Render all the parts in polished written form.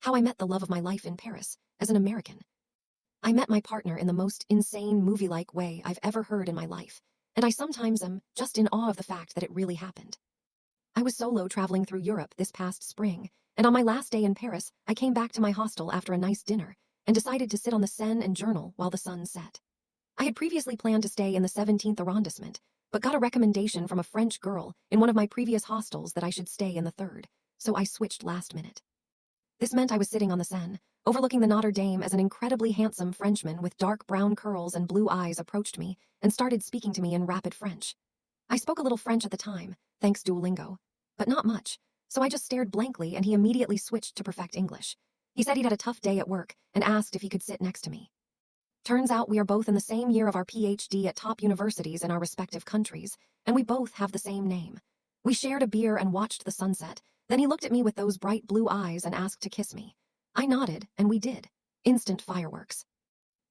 how I met the love of my life in Paris as an American. I met my partner in the most insane movie-like way I've ever heard in my life, and I sometimes am just in awe of the fact that it really happened. I was solo traveling through Europe this past spring, and on my last day in Paris, I came back to my hostel after a nice dinner and decided to sit on the Seine and journal while the sun set. I had previously planned to stay in the 17th arrondissement, but got a recommendation from a French girl in one of my previous hostels that I should stay in the 3rd, so I switched last minute. This meant I was sitting on the Seine, overlooking the Notre Dame as an incredibly handsome Frenchman with dark brown curls and blue eyes approached me and started speaking to me in rapid French. I spoke a little French at the time, thanks Duolingo, but not much, so I just stared blankly and he immediately switched to perfect English. He said he'd had a tough day at work and asked if he could sit next to me. Turns out we are both in the same year of our PhD at top universities in our respective countries, and we both have the same name. We shared a beer and watched the sunset. Then he looked at me with those bright blue eyes and asked to kiss me. I nodded, and we did. Instant fireworks.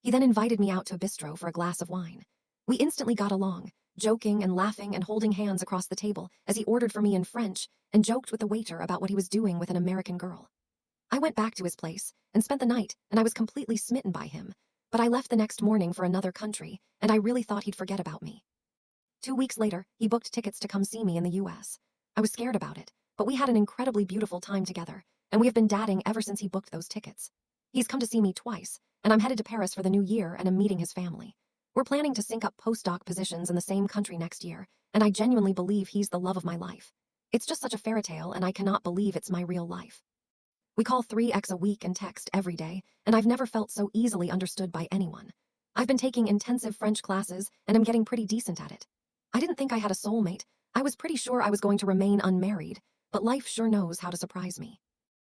He then invited me out to a bistro for a glass of wine. We instantly got along, joking and laughing and holding hands across the table as he ordered for me in French and joked with the waiter about what he was doing with an American girl. I went back to his place and spent the night, and I was completely smitten by him. But I left the next morning for another country, and I really thought he'd forget about me. 2 weeks later, he booked tickets to come see me in the US. I was scared about it, but we had an incredibly beautiful time together, and we have been dating ever since he booked those tickets. He's come to see me twice, and I'm headed to Paris for the new year and am meeting his family. We're planning to sync up postdoc positions in the same country next year, and I genuinely believe he's the love of my life. It's just such a fairy tale, and I cannot believe it's my real life. We call 3x a week and text every day, and I've never felt so easily understood by anyone. I've been taking intensive French classes, and I'm getting pretty decent at it. I didn't think I had a soulmate. I was pretty sure I was going to remain unmarried, but life sure knows how to surprise me.